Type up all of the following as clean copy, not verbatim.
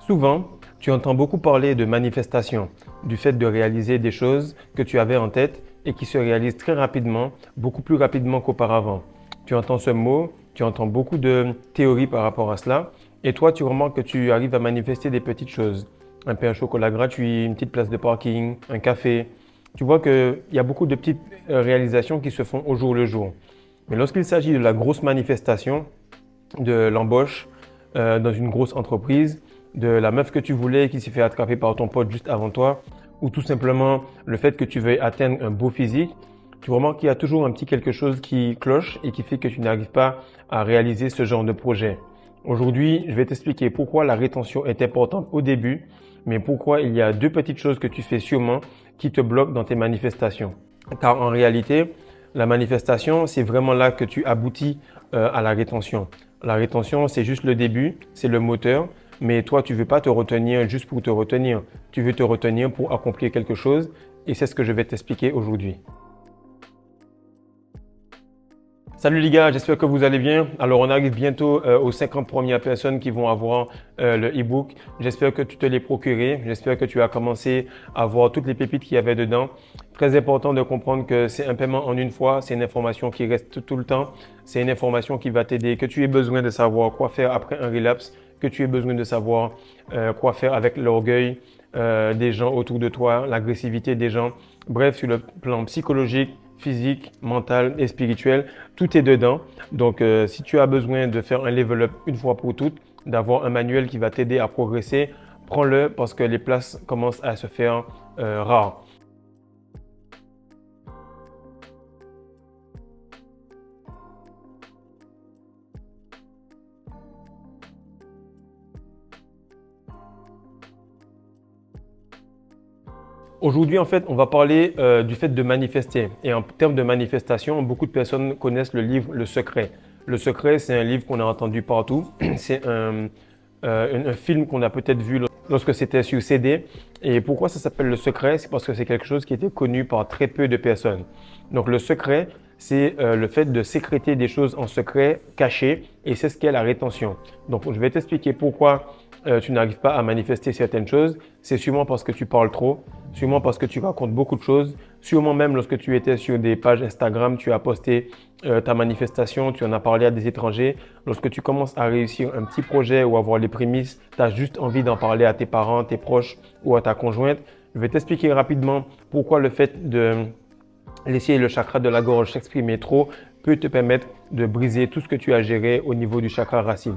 Souvent, tu entends beaucoup parler de manifestation, du fait de réaliser des choses que tu avais en tête et qui se réalisent très rapidement, beaucoup plus rapidement qu'auparavant. Tu entends ce mot, tu entends beaucoup de théories par rapport à cela et toi, tu remarques que tu arrives à manifester des petites choses. Un pain au chocolat gratuit, une petite place de parking, un café. Tu vois qu'il y a beaucoup de petites réalisations qui se font au jour le jour. Mais lorsqu'il s'agit de la grosse manifestation, de l'embauche dans une grosse entreprise, de la meuf que tu voulais qui s'est fait attraper par ton pote juste avant toi, ou tout simplement le fait que tu veuilles atteindre un beau physique, tu remarques qu'il y a toujours un petit quelque chose qui cloche et qui fait que tu n'arrives pas à réaliser ce genre de projet. Aujourd'hui, je vais t'expliquer pourquoi la rétention est importante au début, mais pourquoi il y a deux petites choses que tu fais sûrement qui te bloquent dans tes manifestations. Car en réalité, la manifestation, c'est vraiment là que tu aboutis à la rétention. La rétention, c'est juste le début, c'est le moteur, mais toi, tu ne veux pas te retenir juste pour te retenir. Tu veux te retenir pour accomplir quelque chose et c'est ce que je vais t'expliquer aujourd'hui. Salut les gars, j'espère que vous allez bien. Alors on arrive bientôt aux 50 premières personnes qui vont avoir le e-book. J'espère que tu te l'es procuré. J'espère que tu as commencé à voir toutes les pépites qu'il y avait dedans. Très important de comprendre que c'est un paiement en une fois. C'est une information qui reste tout le temps. C'est une information qui va t'aider, que tu aies besoin de savoir quoi faire après un relapse, que tu aies besoin de savoir quoi faire avec l'orgueil des gens autour de toi, l'agressivité des gens. Bref, sur le plan psychologique, physique, mental et spirituel, tout est dedans. Donc, si tu as besoin de faire un level up une fois pour toutes, d'avoir un manuel qui va t'aider à progresser, prends-le parce que les places commencent à se faire rares. Aujourd'hui, en fait, on va parler du fait de manifester. Et en termes de manifestation, beaucoup de personnes connaissent le livre Le Secret. Le Secret, c'est un livre qu'on a entendu partout. C'est un film qu'on a peut-être vu lorsque c'était sur CD. Et pourquoi ça s'appelle Le Secret? C'est parce que c'est quelque chose qui était connu par très peu de personnes. Donc, le secret, c'est le fait de sécréter des choses en secret, cachées, et c'est ce qu'est la rétention. Donc, je vais t'expliquer pourquoi tu n'arrives pas à manifester certaines choses. C'est sûrement parce que tu parles trop, sûrement parce que tu racontes beaucoup de choses, sûrement même lorsque tu étais sur des pages Instagram, tu as posté ta manifestation, tu en as parlé à des étrangers. Lorsque tu commences à réussir un petit projet ou avoir les prémices, tu as juste envie d'en parler à tes parents, tes proches ou à ta conjointe. Je vais t'expliquer rapidement pourquoi le fait de laisser le chakra de la gorge s'exprimer trop peut te permettre de briser tout ce que tu as géré au niveau du chakra racine.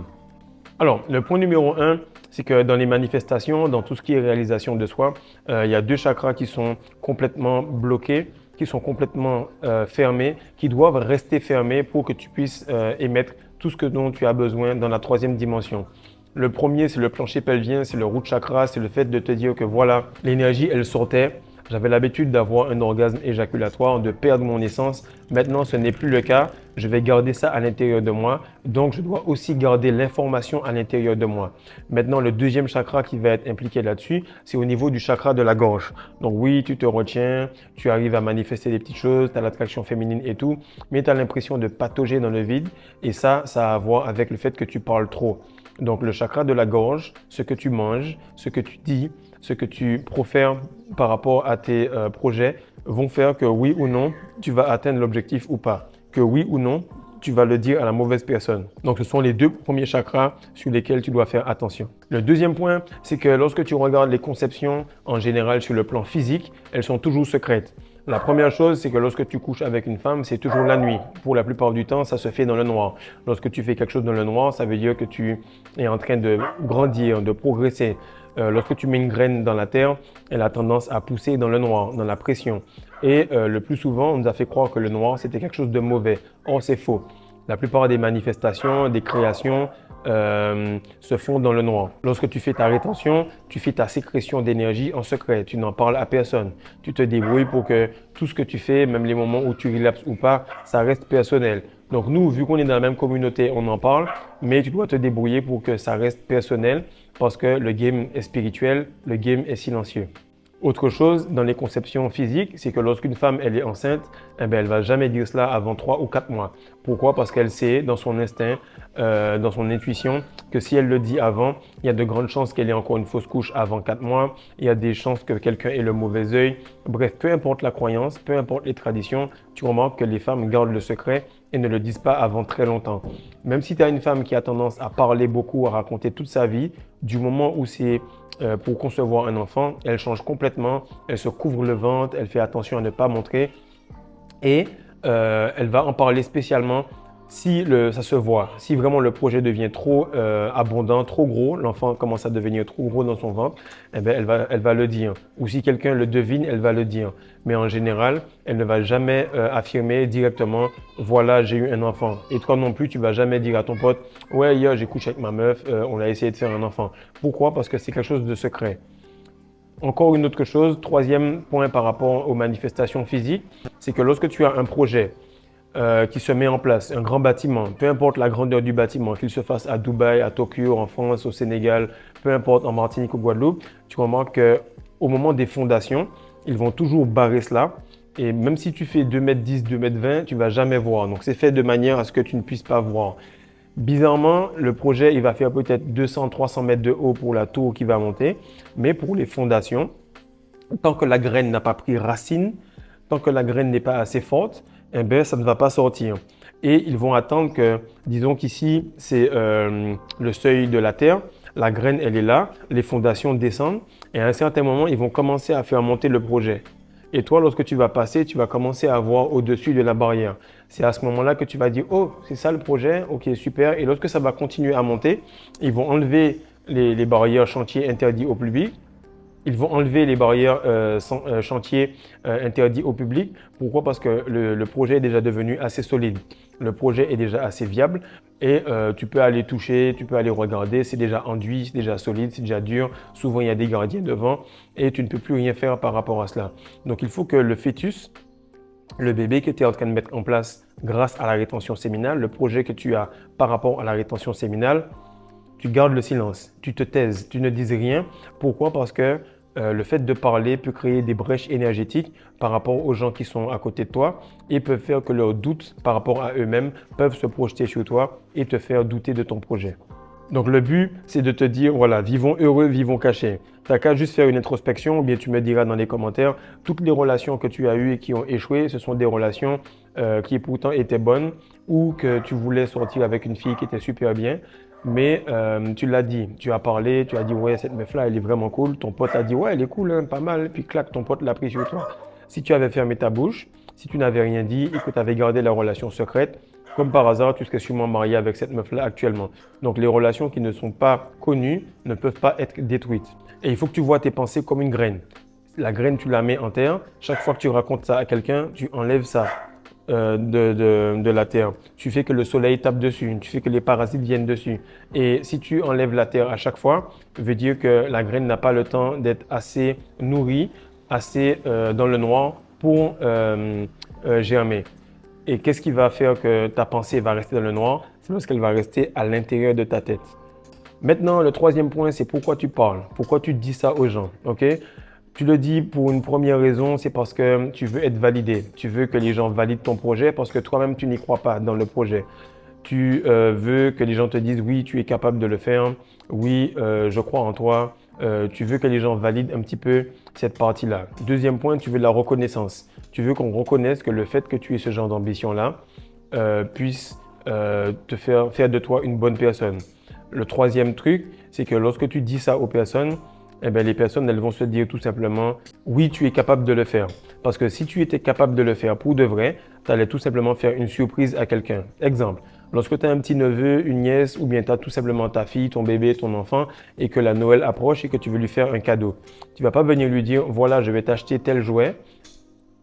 Alors, le point numéro 1, c'est que dans les manifestations, dans tout ce qui est réalisation de soi, il y a deux chakras qui sont complètement bloqués, qui sont complètement fermés, qui doivent rester fermés pour que tu puisses émettre tout ce dont tu as besoin dans la troisième dimension. Le premier, c'est le plancher pelvien, c'est le root chakra, c'est le fait de te dire que voilà, l'énergie, elle sortait. J'avais l'habitude d'avoir un orgasme éjaculatoire, de perdre mon essence. Maintenant, ce n'est plus le cas. Je vais garder ça à l'intérieur de moi. Donc, je dois aussi garder l'information à l'intérieur de moi. Maintenant, le deuxième chakra qui va être impliqué là-dessus, c'est au niveau du chakra de la gorge. Donc oui, tu te retiens, tu arrives à manifester des petites choses, tu as l'attraction féminine et tout, mais tu as l'impression de patauger dans le vide. Et ça a à voir avec le fait que tu parles trop. Donc, le chakra de la gorge, ce que tu manges, ce que tu dis, ce que tu profères par rapport à tes projets vont faire que oui ou non, tu vas atteindre l'objectif ou pas. Que oui ou non, tu vas le dire à la mauvaise personne. Donc, ce sont les deux premiers chakras sur lesquels tu dois faire attention. Le deuxième point, c'est que lorsque tu regardes les conceptions en général sur le plan physique, elles sont toujours secrètes. La première chose, c'est que lorsque tu couches avec une femme, c'est toujours la nuit. Pour la plupart du temps, ça se fait dans le noir. Lorsque tu fais quelque chose dans le noir, ça veut dire que tu es en train de grandir, de progresser. Lorsque tu mets une graine dans la terre, elle a tendance à pousser dans le noir, dans la pression. Et le plus souvent, on nous a fait croire que le noir, c'était quelque chose de mauvais. Or, c'est faux. La plupart des manifestations, des créations se font dans le noir. Lorsque tu fais ta rétention, tu fais ta sécrétion d'énergie en secret. Tu n'en parles à personne. Tu te débrouilles pour que tout ce que tu fais, même les moments où tu relapses ou pas, ça reste personnel. Donc nous, vu qu'on est dans la même communauté, on en parle, mais tu dois te débrouiller pour que ça reste personnel parce que le game est spirituel, le game est silencieux. Autre chose, dans les conceptions physiques, c'est que lorsqu'une femme elle est enceinte, eh bien, elle ne va jamais dire cela avant 3 ou 4 mois. Pourquoi? Parce qu'elle sait dans son instinct, dans son intuition, que si elle le dit avant, il y a de grandes chances qu'elle ait encore une fausse couche avant 4 mois. Il y a des chances que quelqu'un ait le mauvais œil. Bref, peu importe la croyance, peu importe les traditions, tu remarques que les femmes gardent le secret et ne le disent pas avant très longtemps. Même si tu as une femme qui a tendance à parler beaucoup, à raconter toute sa vie, du moment où c'est pour concevoir un enfant, elle change complètement, elle se couvre le ventre, elle fait attention à ne pas montrer et elle va en parler spécialement si ça se voit. Si vraiment le projet devient trop abondant, trop gros, l'enfant commence à devenir trop gros dans son ventre, eh bien, elle va le dire. Ou si quelqu'un le devine, elle va le dire. Mais en général, elle ne va jamais affirmer directement, voilà, j'ai eu un enfant. Et toi non plus, tu vas jamais dire à ton pote, ouais, hier j'ai couché avec ma meuf, on a essayé de faire un enfant. Pourquoi? Parce que c'est quelque chose de secret. Encore une autre chose, troisième point par rapport aux manifestations physiques, c'est que lorsque tu as un projet qui se met en place, un grand bâtiment, peu importe la grandeur du bâtiment, qu'il se fasse à Dubaï, à Tokyo, en France, au Sénégal, peu importe en Martinique ou Guadeloupe, tu remarques qu'au moment des fondations, ils vont toujours barrer cela. Et même si tu fais 2,10 m, 2,20 m, tu ne vas jamais voir. Donc c'est fait de manière à ce que tu ne puisses pas voir. Bizarrement, le projet, il va faire peut-être 200, 300 mètres de haut pour la tour qui va monter. Mais pour les fondations, tant que la graine n'a pas pris racine, tant que la graine n'est pas assez forte, eh bien, ça ne va pas sortir. Et ils vont attendre que, disons qu'ici, c'est le seuil de la terre, la graine, elle est là, les fondations descendent, et à un certain moment, ils vont commencer à faire monter le projet. Et toi, lorsque tu vas passer, tu vas commencer à voir au-dessus de la barrière. C'est à ce moment-là que tu vas dire, oh, c'est ça le projet, ok, super. Et lorsque ça va continuer à monter, ils vont enlever les barrières chantiers interdits au public. Ils vont enlever les barrières chantiers interdits au public. Pourquoi? Parce que le projet est déjà devenu assez solide. Le projet est déjà assez viable et tu peux aller toucher, tu peux aller regarder. C'est déjà enduit, c'est déjà solide, c'est déjà dur. Souvent, il y a des gardiens devant et tu ne peux plus rien faire par rapport à cela. Donc, il faut que le fœtus, le bébé que tu es en train de mettre en place grâce à la rétention séminale, le projet que tu as par rapport à la rétention séminale, tu gardes le silence, tu te taises, tu ne dises rien. Pourquoi? Parce que le fait de parler peut créer des brèches énergétiques par rapport aux gens qui sont à côté de toi et peut faire que leurs doutes par rapport à eux-mêmes peuvent se projeter sur toi et te faire douter de ton projet. Donc le but, c'est de te dire, voilà, vivons heureux, vivons cachés. Tu n'as qu'à juste faire une introspection ou bien tu me diras dans les commentaires, toutes les relations que tu as eues et qui ont échoué, ce sont des relations qui pourtant étaient bonnes ou que tu voulais sortir avec une fille qui était super bien. Mais tu l'as dit, tu as parlé, tu as dit ouais cette meuf là elle est vraiment cool, ton pote a dit ouais elle est cool, hein, pas mal, puis clac ton pote l'a pris sur toi. Si tu avais fermé ta bouche, si tu n'avais rien dit et que tu avais gardé la relation secrète, comme par hasard tu serais sûrement marié avec cette meuf là actuellement. Donc les relations qui ne sont pas connues ne peuvent pas être détruites. Et il faut que tu vois tes pensées comme une graine. La graine tu la mets en terre, chaque fois que tu racontes ça à quelqu'un, tu enlèves ça de la terre. Tu fais que le soleil tape dessus, tu fais que les parasites viennent dessus. Et si tu enlèves la terre à chaque fois, ça veut dire que la graine n'a pas le temps d'être assez nourrie, assez dans le noir pour germer. Et qu'est-ce qui va faire que ta pensée va rester dans le noir? C'est parce qu'elle va rester à l'intérieur de ta tête. Maintenant, le troisième point, c'est pourquoi tu parles, pourquoi tu dis ça aux gens, ok? Tu le dis pour une première raison, c'est parce que tu veux être validé. Tu veux que les gens valident ton projet parce que toi-même, tu n'y crois pas dans le projet. Tu veux que les gens te disent oui, tu es capable de le faire. Oui, je crois en toi. Tu veux que les gens valident un petit peu cette partie-là. Deuxième point, tu veux de la reconnaissance. Tu veux qu'on reconnaisse que le fait que tu aies ce genre d'ambition-là puisse te faire de toi une bonne personne. Le troisième truc, c'est que lorsque tu dis ça aux personnes, eh bien, les personnes, elles vont se dire tout simplement, oui, tu es capable de le faire. Parce que si tu étais capable de le faire pour de vrai, tu allais tout simplement faire une surprise à quelqu'un. Exemple, lorsque tu as un petit neveu, une nièce, ou bien tu as tout simplement ta fille, ton bébé, ton enfant, et que la Noël approche et que tu veux lui faire un cadeau. Tu ne vas pas venir lui dire, voilà, je vais t'acheter tel jouet,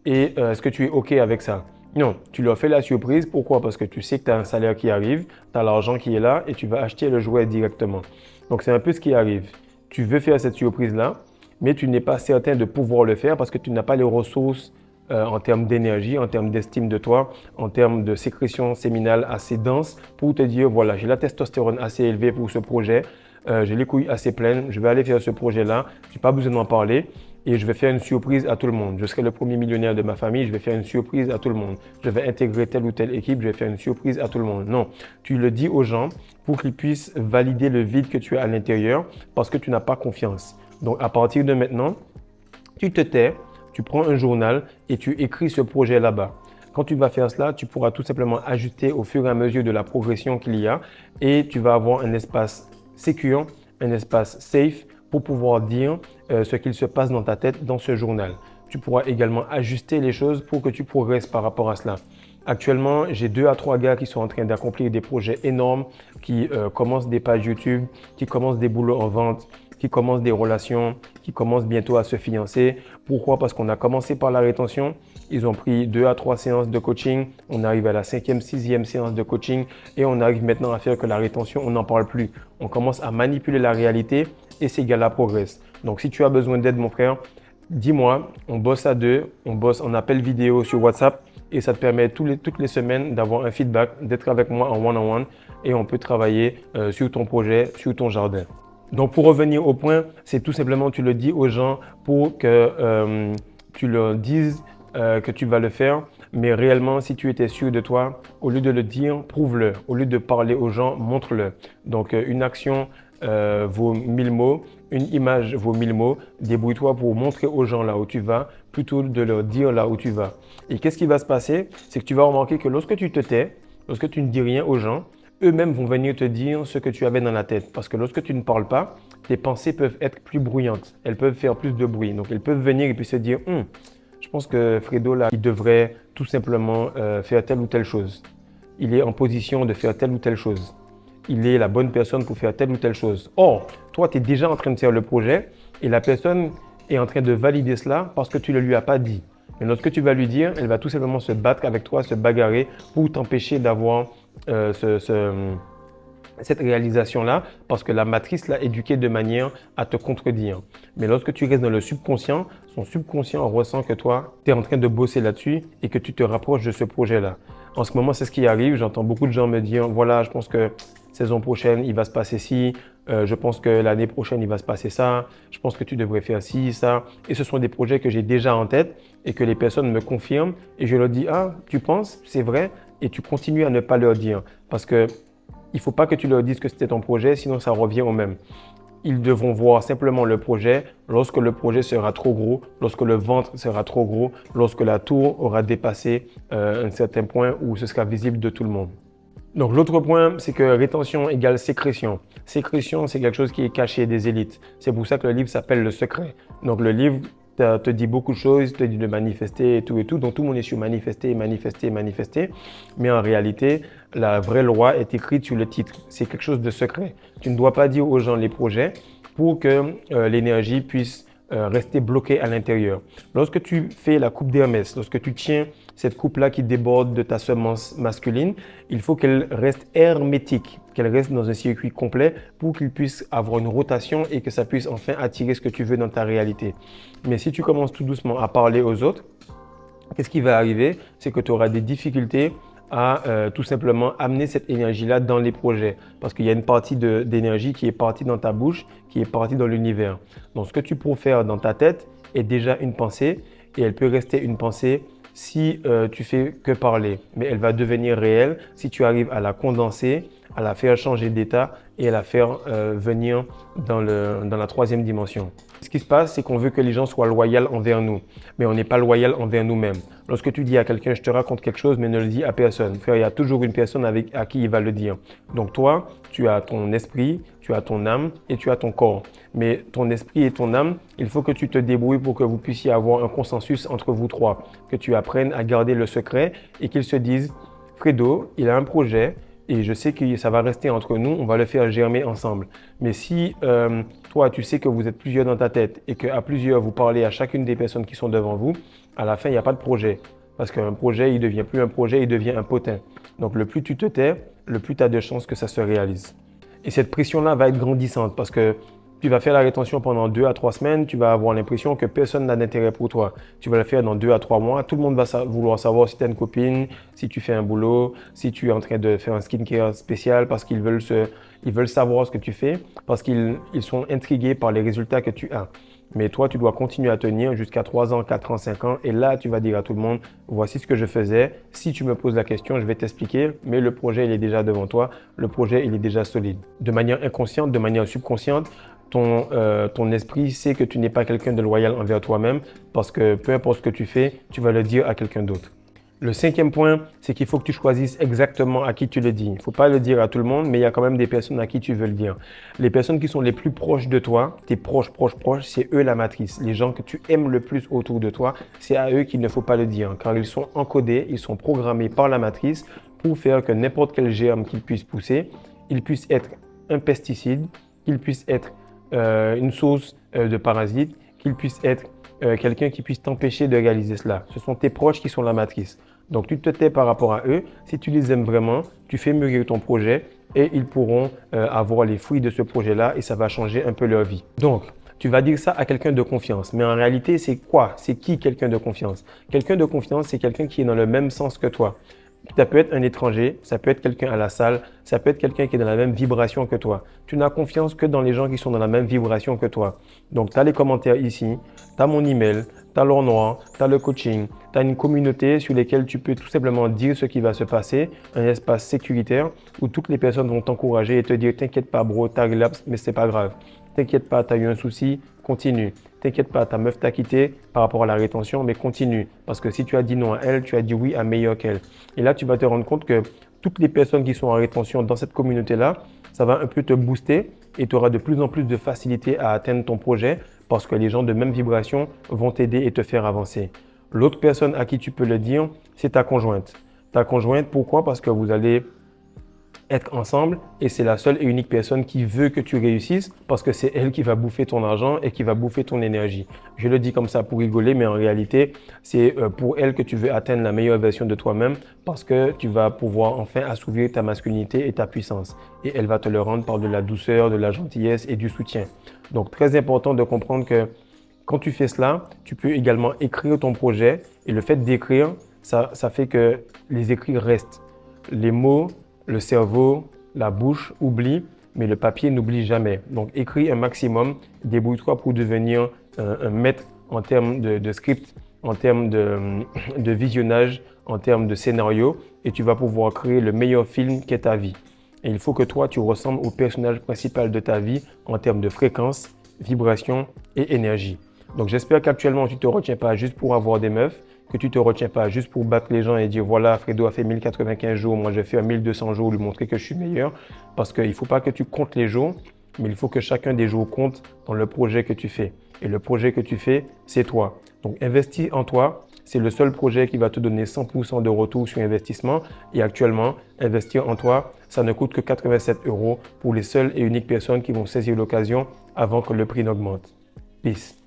et est-ce que tu es OK avec ça? Non, tu leur fais la surprise. Pourquoi? Parce que tu sais que tu as un salaire qui arrive, tu as l'argent qui est là, et tu vas acheter le jouet directement. Donc, c'est un peu ce qui arrive. Tu veux faire cette surprise-là, mais tu n'es pas certain de pouvoir le faire parce que tu n'as pas les ressources en termes d'énergie, en termes d'estime de toi, en termes de sécrétion séminale assez dense pour te dire, voilà, j'ai la testostérone assez élevée pour ce projet, j'ai les couilles assez pleines, je vais aller faire ce projet-là, je n'ai pas besoin d'en parler. et je vais faire une surprise à tout le monde. Je serai le premier millionnaire de ma famille, je vais faire une surprise à tout le monde. Je vais intégrer telle ou telle équipe, je vais faire une surprise à tout le monde. Non, tu le dis aux gens pour qu'ils puissent valider le vide que tu as à l'intérieur parce que tu n'as pas confiance. Donc, à partir de maintenant, tu te tais, tu prends un journal et tu écris ce projet là-bas. Quand tu vas faire cela, tu pourras tout simplement ajuster au fur et à mesure de la progression qu'il y a et tu vas avoir un espace sécure, un espace safe pour pouvoir dire ce qu'il se passe dans ta tête dans ce journal. Tu pourras également ajuster les choses pour que tu progresses par rapport à cela. Actuellement, j'ai 2 à 3 gars qui sont en train d'accomplir des projets énormes, qui commencent des pages YouTube, qui commencent des boulots en vente, qui commencent des relations, qui commencent bientôt à se fiancer. Pourquoi? Parce qu'on a commencé par la rétention. Ils ont pris 2 à 3 séances de coaching. On arrive à la 5e, 6e séance de coaching et on arrive maintenant à faire que la rétention, on n'en parle plus. On commence à manipuler la réalité et ces gars-là progressent. Donc, si tu as besoin d'aide, mon frère, dis-moi, on bosse à deux, on bosse en appel vidéo sur WhatsApp et ça te permet toutes les semaines d'avoir un feedback, d'être avec moi en one-on-one et on peut travailler sur ton projet, sur ton jardin. Donc, pour revenir au point, c'est tout simplement, tu le dis aux gens pour que tu leur dises que tu vas le faire. Mais réellement, si tu étais sûr de toi, au lieu de le dire, prouve-le. Au lieu de parler aux gens, montre-le. Donc, une action vaut 1000 mots, une image vaut 1000 mots. Débrouille-toi pour montrer aux gens là où tu vas, plutôt de leur dire là où tu vas. Et qu'est-ce qui va se passer? C'est que tu vas remarquer que lorsque tu te tais, lorsque tu ne dis rien aux gens, eux-mêmes vont venir te dire ce que tu avais dans la tête. Parce que lorsque tu ne parles pas, tes pensées peuvent être plus bruyantes. Elles peuvent faire plus de bruit. Donc, elles peuvent venir et puis se dire je pense que Fredo, là, il devrait tout simplement faire telle ou telle chose. Il est en position de faire telle ou telle chose. Il est la bonne personne pour faire telle ou telle chose. Or, toi, tu es déjà en train de faire le projet et la personne est en train de valider cela parce que tu ne le lui as pas dit. Mais lorsque tu vas lui dire, elle va tout simplement se battre avec toi, se bagarrer pour t'empêcher d'avoir cette réalisation-là parce que la matrice l'a éduqué de manière à te contredire. Mais lorsque tu restes dans le subconscient, son subconscient ressent que toi, tu es en train de bosser là-dessus et que tu te rapproches de ce projet-là. En ce moment, c'est ce qui arrive. J'entends beaucoup de gens me dire, voilà, je pense que saison prochaine, il va se passer ci. Je pense que l'année prochaine, il va se passer ça. Je pense que tu devrais faire ci, ça. Et ce sont des projets que j'ai déjà en tête et que les personnes me confirment. Et je leur dis, ah, tu penses, c'est vrai? Et tu continues à ne pas leur dire parce que il ne faut pas que tu leur dises que c'était ton projet, sinon ça revient au même. Ils devront voir simplement le projet lorsque le projet sera trop gros, lorsque le ventre sera trop gros, lorsque la tour aura dépassé un certain point où ce sera visible de tout le monde. Donc l'autre point, c'est que rétention égale sécrétion. Sécrétion, c'est quelque chose qui est caché des élites. C'est pour ça que le livre s'appelle Le Secret. Donc le livre te dit beaucoup de choses, te dit de manifester et tout et tout. Donc tout le monde est sur manifester, manifester, manifester. Mais en réalité, la vraie loi est écrite sur le titre. C'est quelque chose de secret. Tu ne dois pas dire aux gens les projets pour que l'énergie puisse rester bloquée à l'intérieur. Lorsque tu fais la coupe d'Hermès, lorsque tu tiens cette coupe-là qui déborde de ta semence masculine, il faut qu'elle reste hermétique, qu'elle reste dans un circuit complet pour qu'il puisse avoir une rotation et que ça puisse enfin attirer ce que tu veux dans ta réalité. Mais si tu commences tout doucement à parler aux autres, qu'est-ce qui va arriver? C'est que tu auras des difficultés à tout simplement amener cette énergie-là dans les projets. Parce qu'il y a une partie d'énergie qui est partie dans ta bouche, qui est partie dans l'univers. Donc, ce que tu profères dans ta tête est déjà une pensée et elle peut rester une pensée si tu fais que parler. Mais elle va devenir réelle si tu arrives à la condenser, à la faire changer d'état et à la faire venir dans la troisième dimension. Ce qui se passe, c'est qu'on veut que les gens soient loyaux envers nous, mais on n'est pas loyal envers nous-mêmes. Lorsque tu dis à quelqu'un, je te raconte quelque chose, mais ne le dis à personne. Frère, il y a toujours une personne à qui il va le dire. Donc toi, tu as ton esprit, tu as ton âme et tu as ton corps. Mais ton esprit et ton âme, il faut que tu te débrouilles pour que vous puissiez avoir un consensus entre vous trois. Que tu apprennes à garder le secret et qu'ils se disent, Fredo, il a un projet, et je sais que ça va rester entre nous, on va le faire germer ensemble. Mais si toi, tu sais que vous êtes plusieurs dans ta tête et qu'à plusieurs, vous parlez à chacune des personnes qui sont devant vous, à la fin, il n'y a pas de projet. Parce qu'un projet, il ne devient plus un projet, il devient un potin. Donc, le plus tu te tais, le plus tu as de chances que ça se réalise. Et cette pression-là va être grandissante parce que tu vas faire la rétention pendant 2 à 3 semaines, tu vas avoir l'impression que personne n'a d'intérêt pour toi. Tu vas le faire dans 2 à 3 mois, tout le monde va vouloir savoir si tu as une copine, si tu fais un boulot, si tu es en train de faire un skincare spécial parce qu'ils veulent savoir ce que tu fais, parce qu'ils sont intrigués par les résultats que tu as. Mais toi, tu dois continuer à tenir jusqu'à 3 ans, 4 ans, 5 ans. Et là, tu vas dire à tout le monde, voici ce que je faisais. Si tu me poses la question, je vais t'expliquer. Mais le projet, il est déjà devant toi. Le projet, il est déjà solide. De manière inconsciente, de manière subconsciente, ton esprit sait que tu n'es pas quelqu'un de loyal envers toi-même parce que peu importe ce que tu fais, tu vas le dire à quelqu'un d'autre. Le cinquième point, c'est qu'il faut que tu choisisses exactement à qui tu le dis. Il ne faut pas le dire à tout le monde, mais il y a quand même des personnes à qui tu veux le dire. Les personnes qui sont les plus proches de toi, tes proches, c'est eux la matrice. Les gens que tu aimes le plus autour de toi, c'est à eux qu'il ne faut pas le dire, car ils sont encodés, ils sont programmés par la matrice pour faire que n'importe quel germe qu'ils puissent pousser, il puisse être un pesticide, qu'il puisse être une source de parasite, qu'il puisse être quelqu'un qui puisse t'empêcher de réaliser cela. Ce sont tes proches qui sont la matrice. Donc, tu te tais par rapport à eux. Si tu les aimes vraiment, tu fais mûrir ton projet et ils pourront avoir les fruits de ce projet-là et ça va changer un peu leur vie. Donc, tu vas dire ça à quelqu'un de confiance. Mais en réalité, c'est quoi? C'est qui quelqu'un de confiance? Quelqu'un de confiance, c'est quelqu'un qui est dans le même sens que toi. Ça peut être un étranger, ça peut être quelqu'un à la salle, ça peut être quelqu'un qui est dans la même vibration que toi. Tu n'as confiance que dans les gens qui sont dans la même vibration que toi. Donc, tu as les commentaires ici, tu as mon email, tu as l'or noir, tu as le coaching, tu as une communauté sur laquelle tu peux tout simplement dire ce qui va se passer, un espace sécuritaire où toutes les personnes vont t'encourager et te dire « T'inquiète pas bro, t'as relapse, mais c'est pas grave. T'inquiète pas, tu as eu un souci, continue. T'inquiète pas, ta meuf t'a quitté par rapport à la rétention, mais continue. Parce que si tu as dit non à elle, tu as dit oui à meilleur qu'elle. » Et là, tu vas te rendre compte que toutes les personnes qui sont en rétention dans cette communauté-là, ça va un peu te booster et tu auras de plus en plus de facilité à atteindre ton projet parce que les gens de même vibration vont t'aider et te faire avancer. L'autre personne à qui tu peux le dire, c'est ta conjointe. Ta conjointe, pourquoi? Parce que vous allez être ensemble et c'est la seule et unique personne qui veut que tu réussisses parce que c'est elle qui va bouffer ton argent et qui va bouffer ton énergie. Je le dis comme ça pour rigoler, mais en réalité, c'est pour elle que tu veux atteindre la meilleure version de toi-même parce que tu vas pouvoir enfin assouvir ta masculinité et ta puissance. Et elle va te le rendre par de la douceur, de la gentillesse et du soutien. Donc, très important de comprendre que quand tu fais cela, tu peux également écrire ton projet et le fait d'écrire, ça fait que les écrits restent. Les mots, le cerveau, la bouche oublient, mais le papier n'oublie jamais. Donc, écris un maximum, débrouille-toi pour devenir un maître en termes de script, en termes de visionnage, en termes de scénario, et tu vas pouvoir créer le meilleur film qu'est ta vie. Et il faut que toi, tu ressembles au personnage principal de ta vie en termes de fréquence, vibration et énergie. Donc, j'espère qu'actuellement, tu ne te retiens pas juste pour avoir des meufs, que tu ne te retiens pas juste pour battre les gens et dire voilà, Fredo a fait 1095 jours, moi je fais 1200 jours, lui montrer que je suis meilleur. Parce qu'il ne faut pas que tu comptes les jours, mais il faut que chacun des jours compte dans le projet que tu fais. Et le projet que tu fais, c'est toi. Donc, investis en toi. C'est le seul projet qui va te donner 100% de retour sur investissement. Et actuellement, investir en toi, ça ne coûte que 87 € pour les seules et uniques personnes qui vont saisir l'occasion avant que le prix n'augmente. Peace.